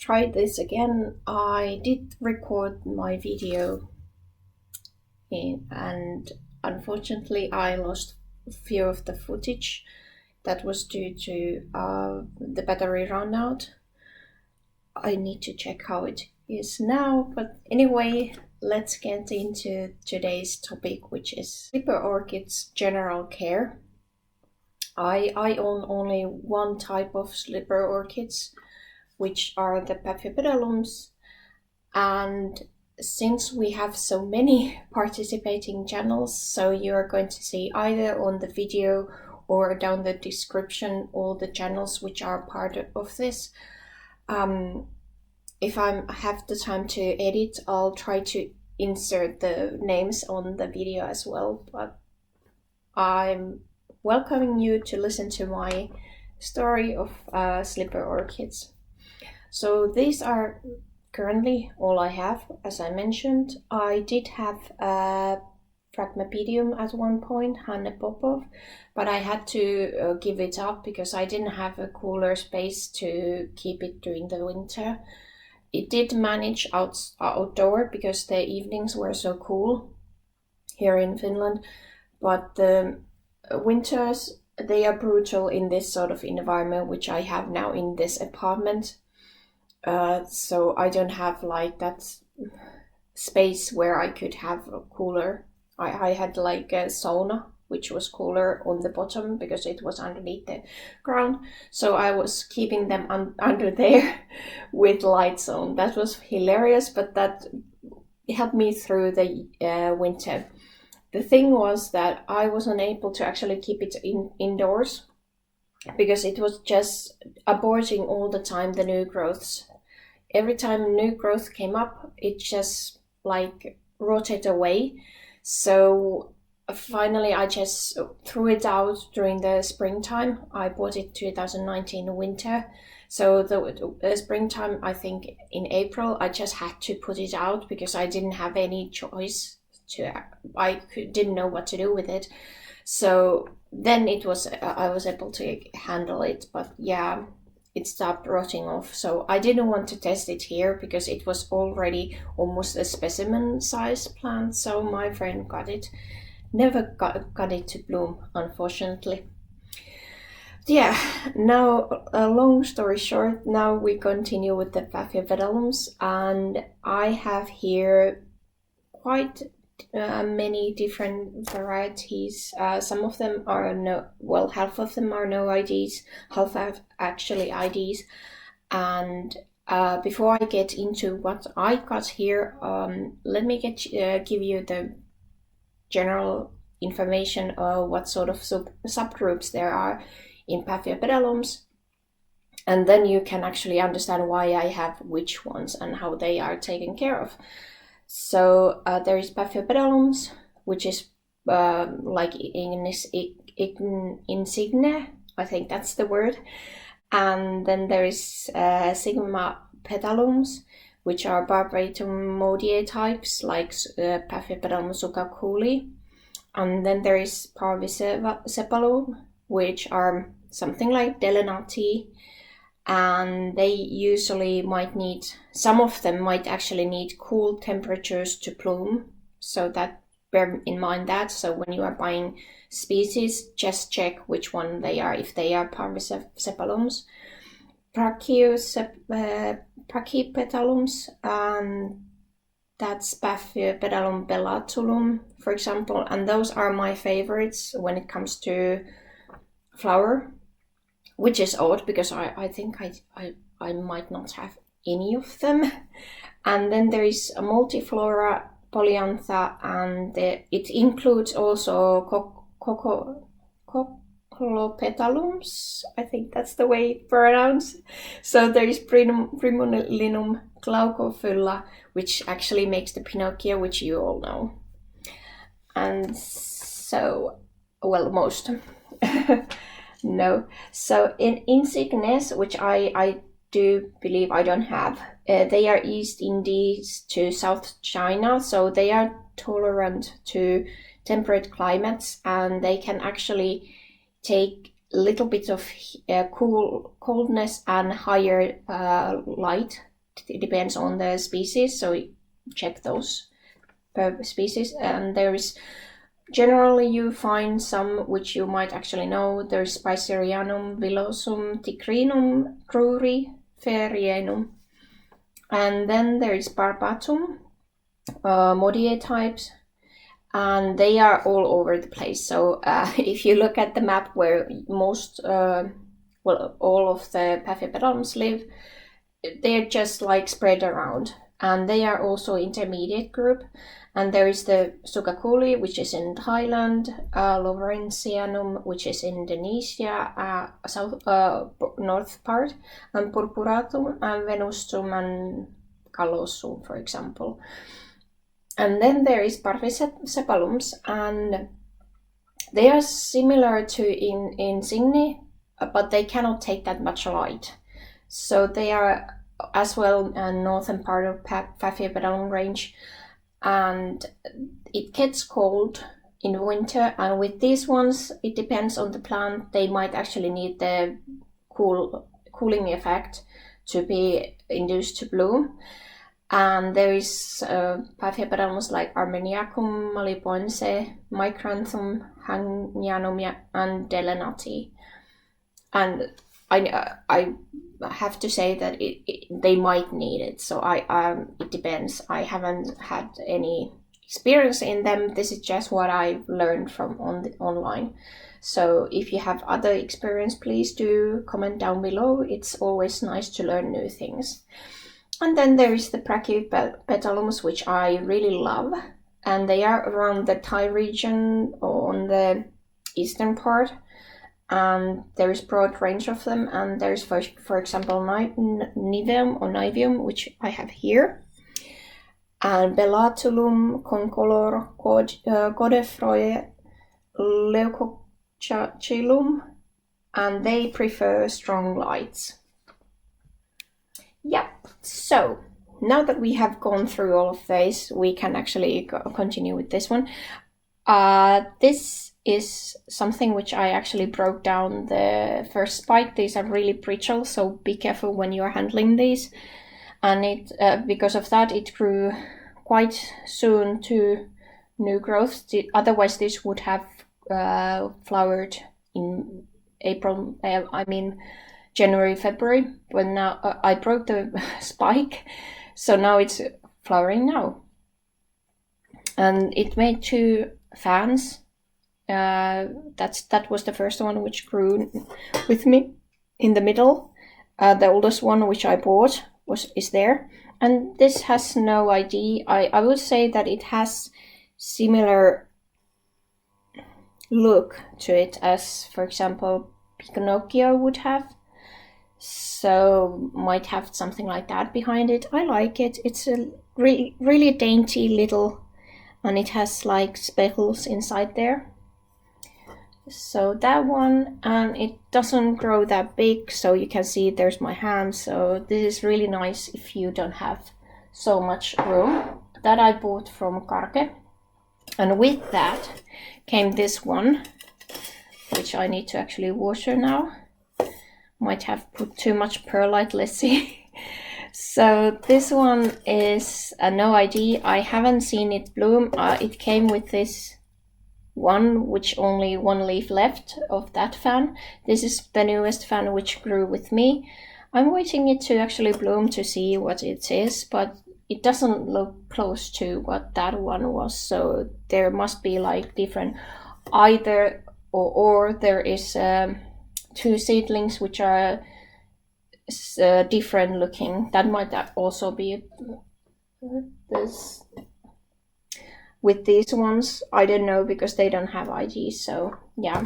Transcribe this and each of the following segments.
try this again. I did record my video and unfortunately I lost a few of the footage. That was due to the battery run out. I need to check how it is now, but anyway, let's get into today's topic, which is slipper orchids general care. I own only one type of slipper orchids, which are the Paphiopedilums, and since we have so many participating channels, so you're going to see either on the video or down the description all the channels which are part of this. If I have the time to edit, I'll try to insert the names on the video as well, but I'm welcoming you to listen to my story of slipper orchids. So these are currently all I have. As I mentioned, I did have Phragmipedium at one point, Hanne Popov, but I had to give it up because I didn't have a cooler space to keep it during the winter. It did manage outdoor because the evenings were so cool here in Finland, but the winters, they are brutal in this sort of environment which I have now in this apartment. So I don't have like that space where I could have a cooler. I had like a sauna which was cooler on the bottom because it was underneath the ground, so I was keeping them under there with lights on. That was hilarious, but that helped me through the winter. The thing was that I wasn't able to actually keep it indoors because it was just aborting all the time, the new growths. Every time new growth came up, it just like rotted away. So finally I just threw it out during the springtime. I bought it 2019 winter. So the springtime, I think in April, I just had to put it out because I didn't have any choice. Didn't know what to do with it. So then I was able to handle it, but yeah, it stopped rotting off. So I didn't want to test it here because it was already almost a specimen size plant. So my friend got it. Never got it to bloom, unfortunately. Yeah, now a long story short, now we continue with the Paphiopedilums, and I have here quite many different varieties. Some of them are half of them are no IDs, half have actually IDs. And before I get into what I got here, let me give you the general information of what sort of subgroups there are in Paphiopedilums, and then you can actually understand why I have which ones and how they are taken care of. So there is Paphiopedilums, which is like insigne, I think that's the word, and then there is Sigma Petalums, which are Barbatum modie types like Paphiopedilum succulents. And then there is Sepalum, which are something like Delenati, and they usually some of them might actually need cool temperatures to bloom, so that bear in mind that. So when you are buying species, just check which one they are, if they are Sepalums. Brachypetalums, and that's Paphiopedilum bellatulum, for example, and those are my favorites when it comes to flower, which is odd because I think I might not have any of them. And then there is a multiflora polyantha, and it includes also Cocolopetalums, I think that's the way it's pronounced. So there is Primolinum glaucophylla, which actually makes the Pinocchio, which you all know. And so, well, most. No. So in insignes, which I do believe I don't have, they are East Indies to South China, so they are tolerant to temperate climates, and they can actually take a little bit of coldness and higher light. it depends on the species, so check those per species. And there is generally you find some which you might actually know. There's Spicerianum, Villosum, Ticrinum, Cruri, Ferienum, and then there is Barbatum, Modier types, and they are all over the place. So if you look at the map where most, all of the Paphiopedilums live, they're just like spread around, and they are also intermediate group. And there is the Succulents, which is in Thailand, Lawrenceanum, which is in Indonesia, south north part, and Purpuratum, and Venustum, and Callosum, for example. And then there is Parvisepalums, and they are similar to Insigne, but they cannot take that much light. So they are as well northern part of Paphiopedilum range, and it gets cold in winter. And with these ones, it depends on the plant. They might actually need the cooling effect to be induced to bloom. And there is Paphiopedilums like Armeniacum, Malipoense, Micranthum, Hangnianum, and Delenati. And I have to say that they might need it. So it depends. I haven't had any experience in them. This is just what I learned from online. So if you have other experience, please do comment down below. It's always nice to learn new things. And then there is the Brachypetalums, which I really love, and they are around the Thai region on the eastern part. And there is broad range of them, and there is, for example, Niveum or Niveum, which I have here, and Bellatulum, Concolor, Godefroy, Leucochilum, and they prefer strong lights. Yeah, so now that we have gone through all of these, we can actually continue with this one. This is something which I actually broke down the first spike. These are really brittle, so be careful when you're handling these. And it because of that, it grew quite soon to new growth. Otherwise, this would have flowered in January, February. But now I broke the spike, so now it's flowering now. And it made 2 fans. That was the first one which grew with me in the middle. The oldest one which I bought is there, and this has no ID. I would say that it has similar look to it as, for example, Pinocchio would have. So might have something like that behind it. I like it. It's a really dainty little, and it has like speckles inside there. So that one, and it doesn't grow that big, so you can see there's my hand. So this is really nice if you don't have so much room. That I bought from Karke, and with that came this one, which I need to actually water now. Might have put too much perlite, let's see. So this one is a no ID. I haven't seen it bloom. It came with this one, which only 1 leaf left of that fan. This is the newest fan which grew with me. I'm waiting it to actually bloom to see what it is, but it doesn't look close to what that one was. So there must be like different, either or there is 2 seedlings which are different looking. That might also be this. With these ones, I don't know, because they don't have ID, so yeah.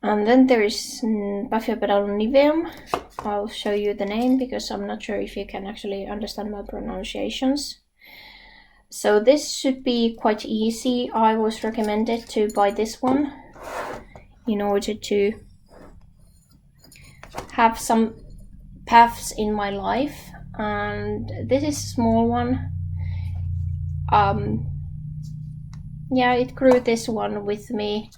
And then there is Paphiopedilum niveum. I'll show you the name because I'm not sure if you can actually understand my pronunciations. So this should be quite easy. I was recommended to buy this one in order to have some paths in my life, and this is a small one. Yeah, it grew this one with me.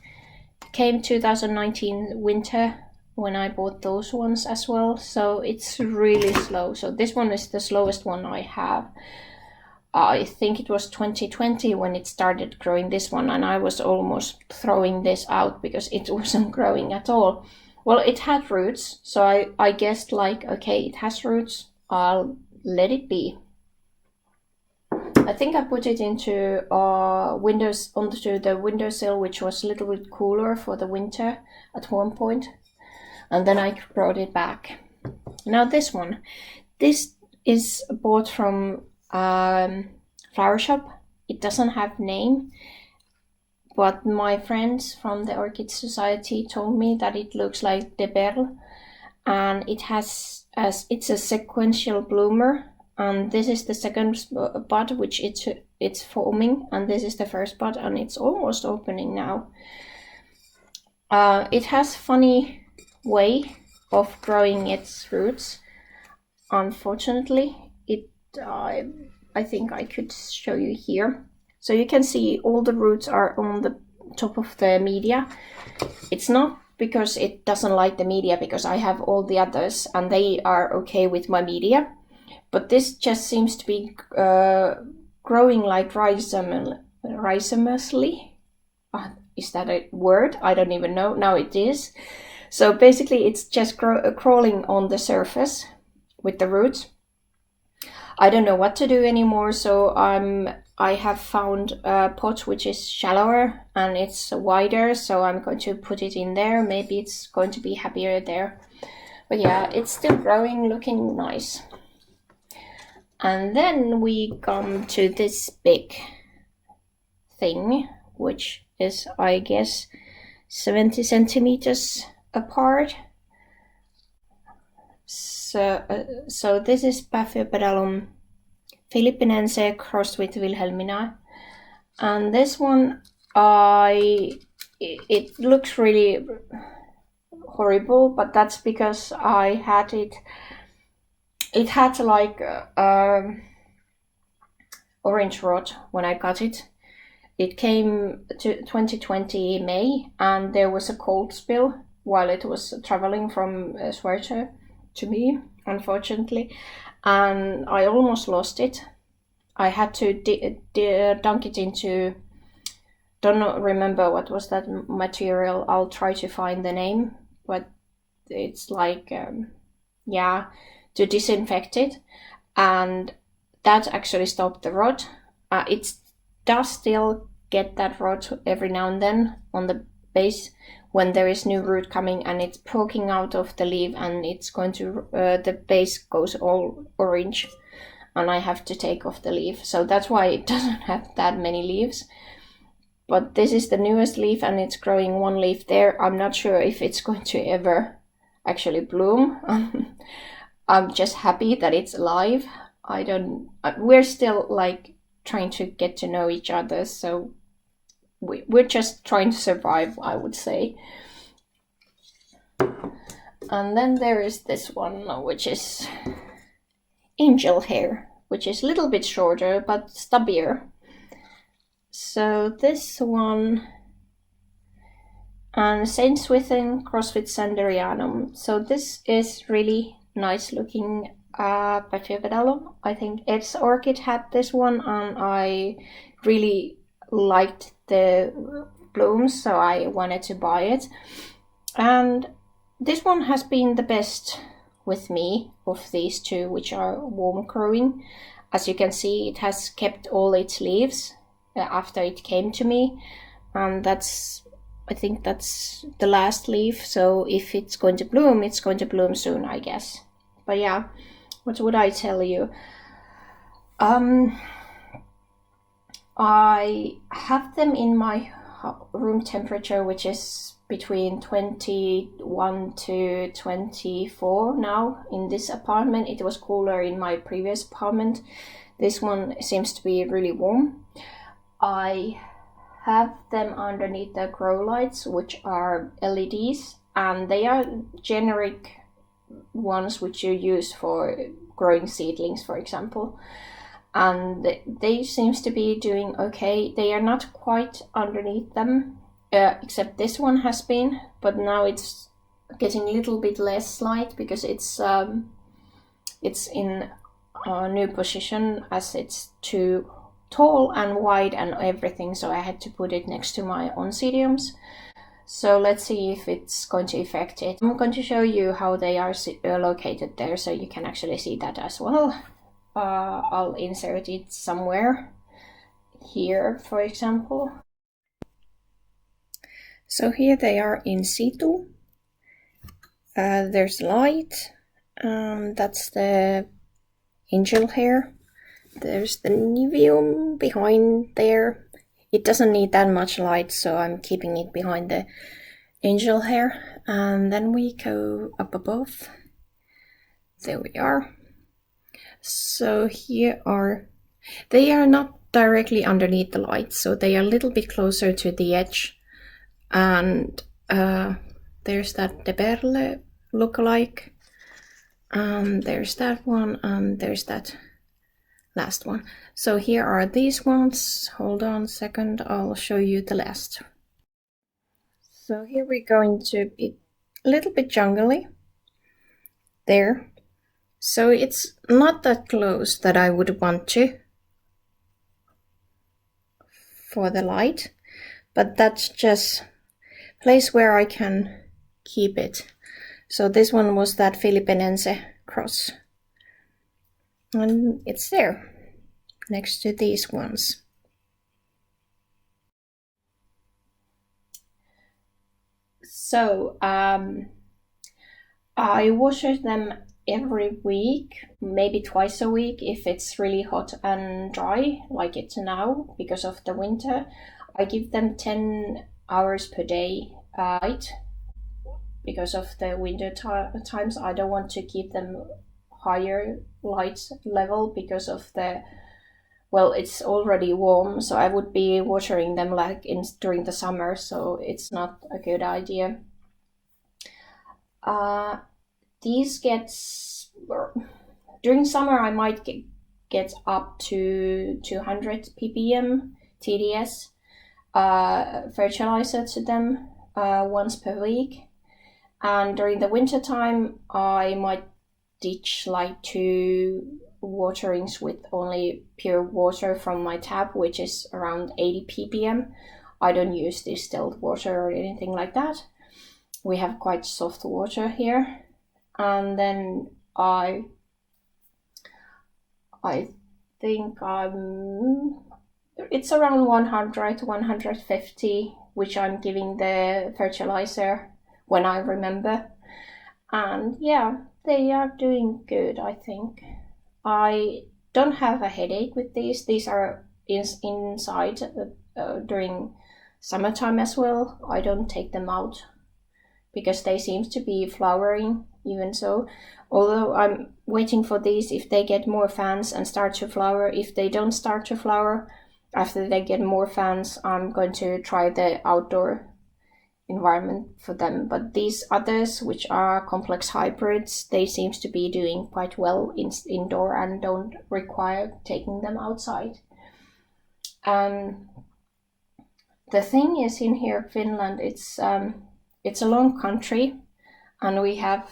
Came 2019 winter, when I bought those ones as well, so it's really slow. So this one is the slowest one I have. I think it was 2020 when it started growing, this one, and I was almost throwing this out because it wasn't growing at all. Well, it had roots, so I guessed like, okay, it has roots, I'll let it be. I think I put it into onto the windowsill, which was a little bit cooler for the winter at one point, and then I brought it back. Now this one, this is bought from flower shop. It doesn't have name, but my friends from the Orchid Society told me that it looks like the Perle, and it's a sequential bloomer, and this is the second bud which it's forming, and this is the first bud, and it's almost opening now. It has funny way of growing its roots. Unfortunately, I think I could show you here. So you can see all the roots are on the top of the media. It's not because it doesn't like the media, because I have all the others and they are okay with my media. But this just seems to be growing like rhizomously. Is that a word? I don't even know. Now it is. So basically it's just crawling on the surface with the roots. I don't know what to do anymore, so I have found a pot which is shallower and it's wider, so I'm going to put it in there. Maybe it's going to be happier there. But yeah, it's still growing, looking nice. And then we come to this big thing, which is, I guess, 70 centimeters apart. So this is Paphiopedilum philippinense crossed with Wilhelmina, and this one it looks really horrible, but that's because I had it had like orange rot when I got it. It came to 2020 May, and there was a cold spill while it was traveling from Sverige to me, unfortunately, and I almost lost it. I had to dunk it into, don't remember what was that material. I'll try to find the name, but it's like to disinfect it, and that actually stopped the rot. It does still get that rot every now and then on the base when there is new root coming and it's poking out of the leaf, and it's going to the base goes all orange and I have to take off the leaf. So that's why it doesn't have that many leaves. But this is the newest leaf and it's growing one leaf there. I'm not sure if it's going to ever actually bloom. I'm just happy that it's alive. We're still like trying to get to know each other, so we're just trying to survive, I would say. And then there is this one, which is angel hair, which is a little bit shorter but stubbier. So this one, and Saint Swithin crossed with Sanderianum. So this is really nice looking Paphiopedilum. I think Ed's Orchid had this one, and I really liked the blooms, so I wanted to buy it. And this one has been the best with me of these two, which are warm growing. As you can see, it has kept all its leaves after it came to me, and I think that's the last leaf. So if it's going to bloom, it's going to bloom soon, I guess. But yeah, what would I tell you? I have them in my room temperature, which is between 21 to 24 now in this apartment. It was cooler in my previous apartment. This one seems to be really warm. I have them underneath the grow lights, which are LEDs, and they are generic ones which you use for growing seedlings, for example. And they seems to be doing okay. They are not quite underneath them, except this one has been, but now it's getting a little bit less light because it's in a new position as it's too tall and wide and everything, so I had to put it next to my oncidiums. So let's see if it's going to affect it. I'm going to show you how they are located there, so you can actually see that as well. I'll insert it somewhere here, for example. So here they are in situ. There's light. That's the angel hair. There's the nivium behind there. It doesn't need that much light, so I'm keeping it behind the angel hair. And then we go up above. There we are. So here they are not directly underneath the light, so they are a little bit closer to the edge. And there's that De Perle lookalike. There's that one, and there's that last one. So here are these ones. Hold on a second, I'll show you the last. So here we're going to be a little bit jungly there. So it's not that close that I would want to for the light, but that's just a place where I can keep it. So this one was that Philippinense cross. And it's there, next to these ones. So, I water them every week, maybe twice a week if it's really hot and dry, like it's now, because of the winter. I give them 10 hours per day light, because of the winter times. I don't want to keep them higher light level because of the, well, it's already warm, so I would be watering them like during the summer, so it's not a good idea. These during summer I might get up to 200 ppm TDS fertilizer to them once per week. And during the winter time, I might ditch like 2 waterings with only pure water from my tap, which is around 80 ppm. I don't use distilled water or anything like that. We have quite soft water here. And then I think it's around 100 to 150, which I'm giving the fertilizer when I remember. And yeah, they are doing good, I think. I don't have a headache with these. These are inside during summertime as well. I don't take them out because they seem to be flowering even so. Although I'm waiting for these, if they get more fans and start to flower. If they don't start to flower after they get more fans, I'm going to try the outdoor environment for them. But these others, which are complex hybrids, they seem to be doing quite well indoor and don't require taking them outside. The thing is, in here, Finland, it's a long country, and we have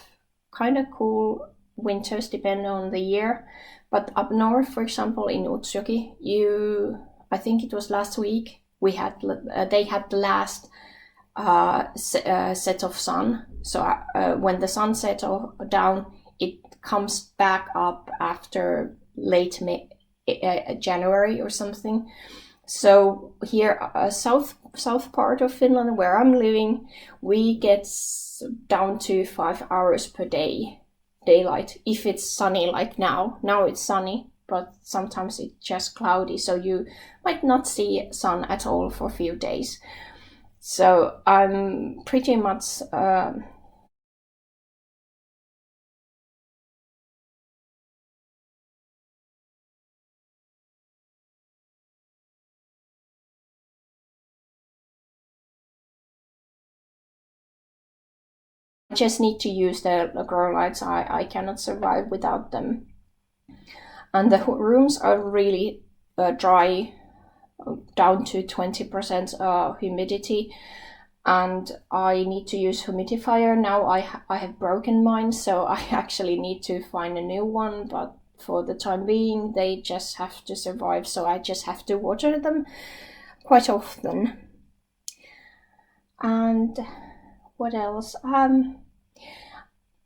kind of cool winters depending on the year. But up north, for example, in Utsjoki, I think it was last week, they had the last set of sun. So when the sun sets down, it comes back up after late January or something. So here, south part of Finland, where I'm living, we get down to 5 hours per day daylight if it's sunny, like now. Now it's sunny, but sometimes it's just cloudy, so you might not see sun at all for a few days. So I'm pretty much just need to use the grow lights. I cannot survive without them. And the rooms are really dry, down to 20% humidity. and I need to use humidifier. Now I have broken mine, so I actually need to find a new one, but for the time being they just have to survive, so I just have to water them quite often. And what else?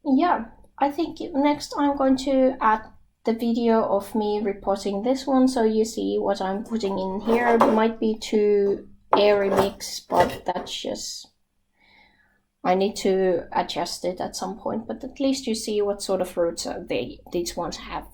Yeah, I think next I'm going to add the video of me repotting this one, so you see what I'm putting in here. It might be too airy mix, but that's just, I need to adjust it at some point, but at least you see what sort of roots these ones have.